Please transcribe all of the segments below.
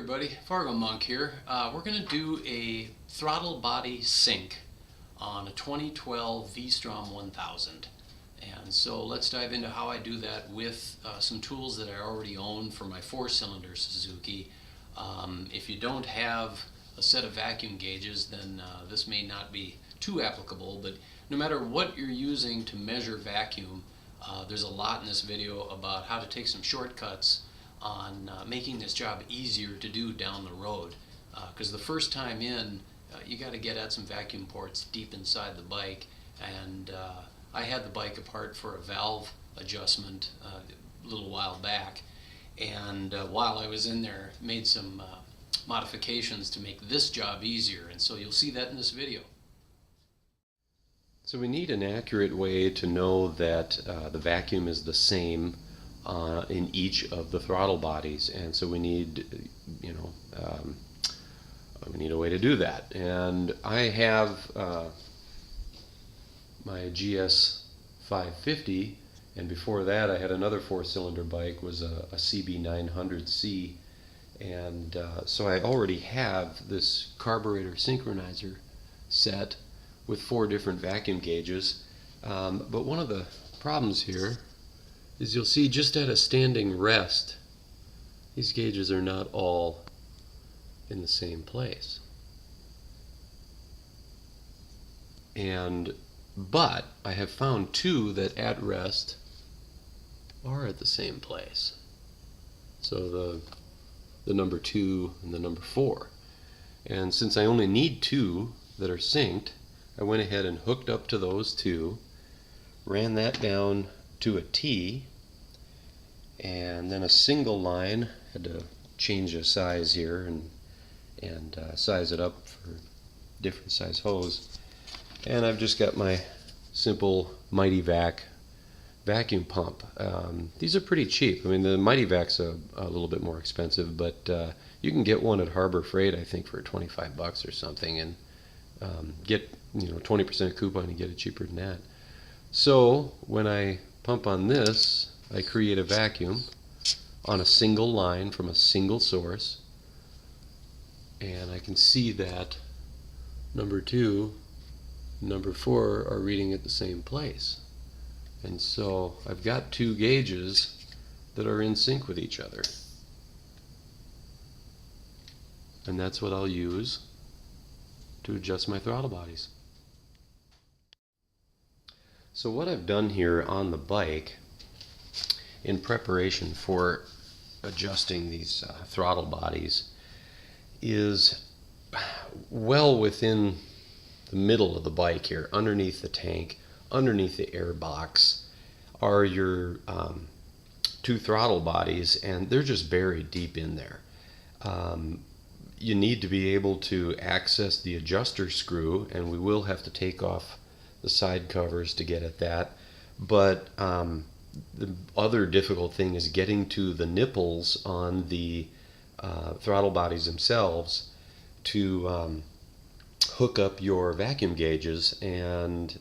everybody, Fargo Monk here. We're going to do a throttle body sync on a 2012 V-Strom 1000. And so let's dive into how I do that with some tools that I already own for my 4-cylinder Suzuki. If you don't have a set of vacuum gauges, then this may not be too applicable, but no matter what you're using to measure vacuum, there's a lot in this video about how to take some shortcuts on making this job easier to do down the road. Because the first time in, you got to get at some vacuum ports deep inside the bike, and I had the bike apart for a valve adjustment a little while back, and while I was in there, made some modifications to make this job easier, and so you'll see that in this video. So we need an accurate way to know that the vacuum is the same in each of the throttle bodies, and so we need, we need a way to do that. And I have my GS 550, and before that I had another 4-cylinder bike, was a CB 900C, and so I already have this carburetor synchronizer set with 4 different vacuum gauges. But one of the problems here is you'll see just at a standing rest, these gauges are not all in the same place. But I have found 2 that at rest are at the same place. So the number 2 and the number 4. And since I only need 2 that are synced, I went ahead and hooked up to those 2, ran that down to a T, and then a single line. Had to change the size here and size it up for different size hose. And I've just got my simple Mighty Vac vacuum pump. These are pretty cheap. I mean, the Mighty Vac's a little bit more expensive, but you can get one at Harbor Freight, I think, for 25 bucks or something, and get 20% coupon and get it cheaper than that. So when I pump on this, I create a vacuum on a single line from a single source, and I can see that number 2, number 4 are reading at the same place. And so I've got 2 gauges that are in sync with each other, and that's what I'll use to adjust my throttle bodies. So what I've done here on the bike in preparation for adjusting these throttle bodies is well within the middle of the bike here, underneath the tank, underneath the air box, are your 2 throttle bodies, and they're just buried deep in there. You need to be able to access the adjuster screw, and we will have to take off the side covers to get at that. But the other difficult thing is getting to the nipples on the throttle bodies themselves to hook up your vacuum gauges. And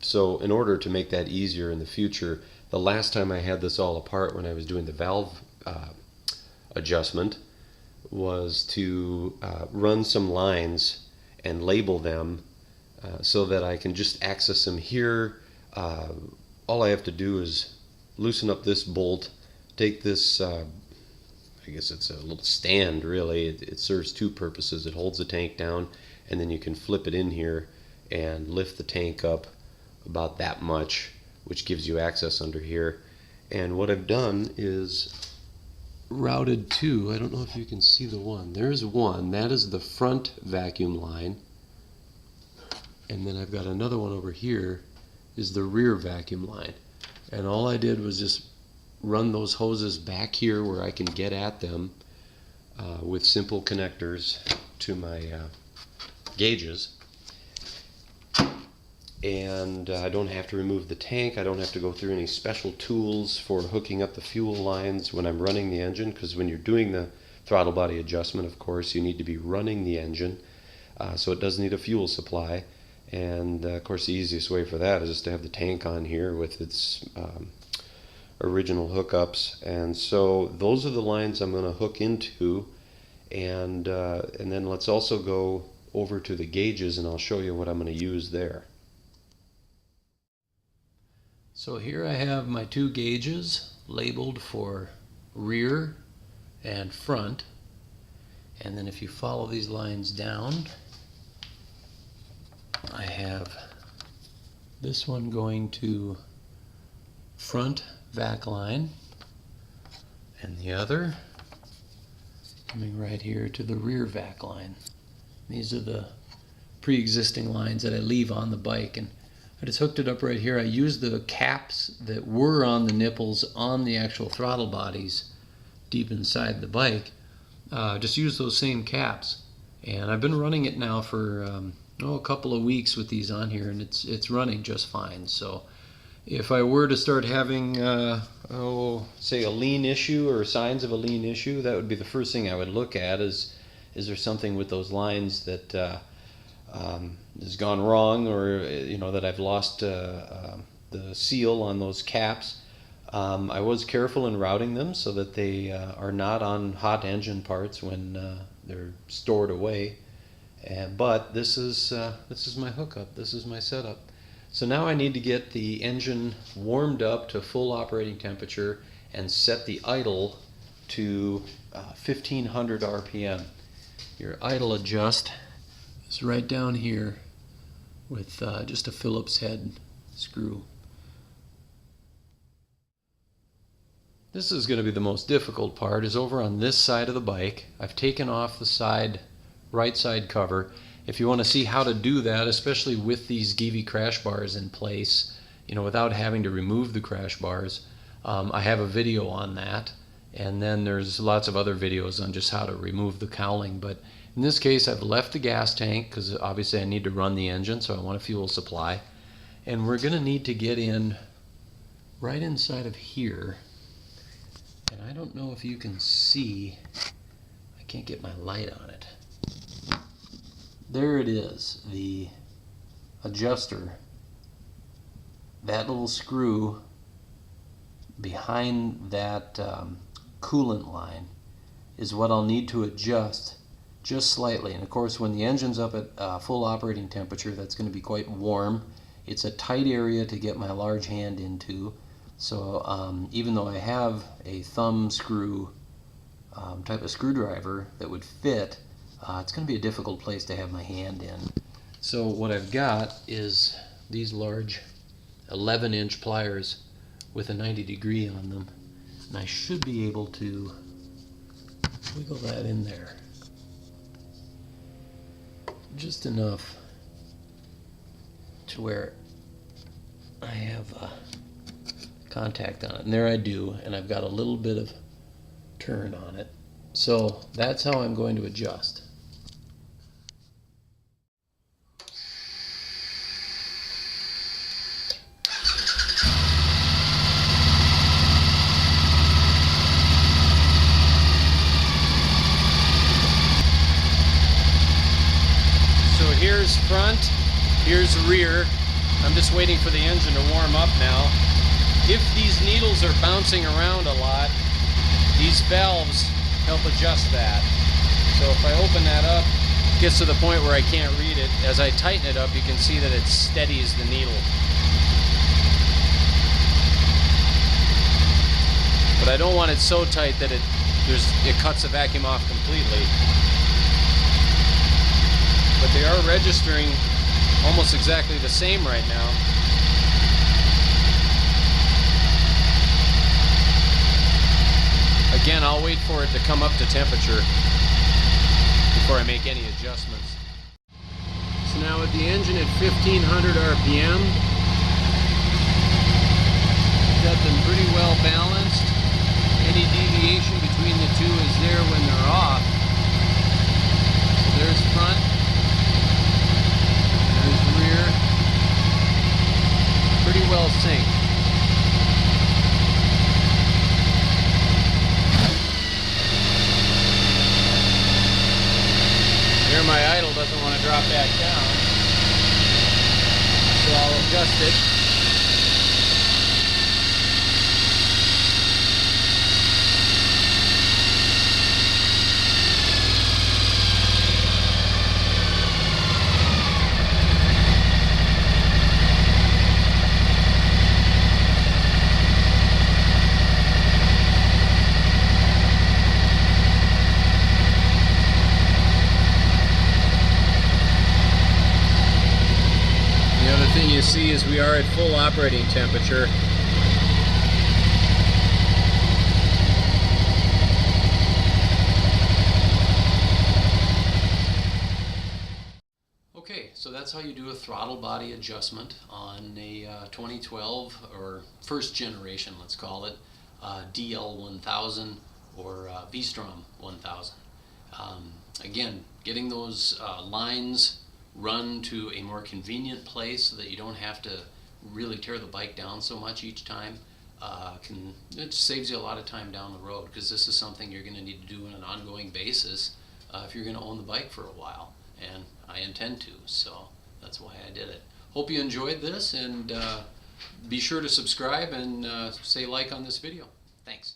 so in order to make that easier in the future, the last time I had this all apart when I was doing the valve adjustment was to run some lines and label them so that I can just access them here. All I have to do is loosen up this bolt, take this, I guess it's a little stand really, it serves 2 purposes. It holds the tank down, and then you can flip it in here and lift the tank up about that much, which gives you access under here. And what I've done is routed 2, I don't know if you can see the one, there's one, that is the front vacuum line, and then I've got another one over here is the rear vacuum line. And all I did was just run those hoses back here where I can get at them with simple connectors to my gauges, and I don't have to remove the tank. I don't have to go through any special tools for hooking up the fuel lines when I'm running the engine, because when you're doing the throttle body adjustment, of course, you need to be running the engine, so it does need a fuel supply. And of course the easiest way for that is just to have the tank on here with its original hookups. And so those are the lines I'm going to hook into, and then let's also go over to the gauges, and I'll show you what I'm going to use there. So here I have my two gauges labeled for rear and front, and then if you follow these lines down, I have this one going to front vac line, and the other coming right here to the rear vac line. These are the pre-existing lines that I leave on the bike, and I just hooked it up right here. I used the caps that were on the nipples on the actual throttle bodies deep inside the bike. Just use those same caps, and I've been running it now for a couple of weeks with these on here, and it's running just fine. So if I were to start having say a lean issue or signs of a lean issue, that would be the first thing I would look at. Is there something with those lines that has gone wrong, or that I've lost the seal on those caps? I was careful in routing them so that they are not on hot engine parts when they're stored away. But this is my hookup. This is my setup. So now I need to get the engine warmed up to full operating temperature and set the idle to 1500 RPM. Your idle adjust is right down here with just a Phillips head screw. This is going to be the most difficult part, is over on this side of the bike. I've taken off the right side cover. If you want to see how to do that, especially with these Givi crash bars in place, without having to remove the crash bars, I have a video on that. And then there's lots of other videos on just how to remove the cowling. But in this case, I've left the gas tank because obviously I need to run the engine, so I want a fuel supply. And we're going to need to get in right inside of here. And I don't know if you can see, I can't get my light on it. There it is, the adjuster. That little screw behind that coolant line is what I'll need to adjust just slightly. And of course, when the engine's up at full operating temperature, that's going to be quite warm. It's a tight area to get my large hand into. So even though I have a thumb screw type of screwdriver that would fit, it's going to be a difficult place to have my hand in. So what I've got is these large 11-inch pliers with a 90-degree on them, and I should be able to wiggle that in there just enough to where I have contact on it, and there I do, and I've got a little bit of turn on it. So that's how I'm going to adjust. So here's front, here's rear. I'm just waiting for the engine to warm up now. If these needles are bouncing around a lot, these valves help adjust that. So if I open that up, it gets to the point where I can't read it. As I tighten it up, you can see that it steadies the needle. But I don't want it so tight that it cuts the vacuum off completely. But they are registering almost exactly the same right now. Again, I'll wait for it to come up to temperature before I make any adjustments. So now with the engine at 1500 RPM, got them pretty well balanced. Any deviation between the two is there when they're off. So there's front, there's rear, pretty well synced. Here my idle doesn't want to drop back down, so I'll adjust it. thing you see is we are at full operating temperature. Okay, so that's how you do a throttle body adjustment on a 2012 or first generation, let's call it, DL1000 or V-Strom 1000. Again, getting those lines run to a more convenient place so that you don't have to really tear the bike down so much each time, it saves you a lot of time down the road, because this is something you're going to need to do on an ongoing basis if you're going to own the bike for a while, and I intend to, so that's why I did it. Hope you enjoyed this, and be sure to subscribe and say like on this video. Thanks.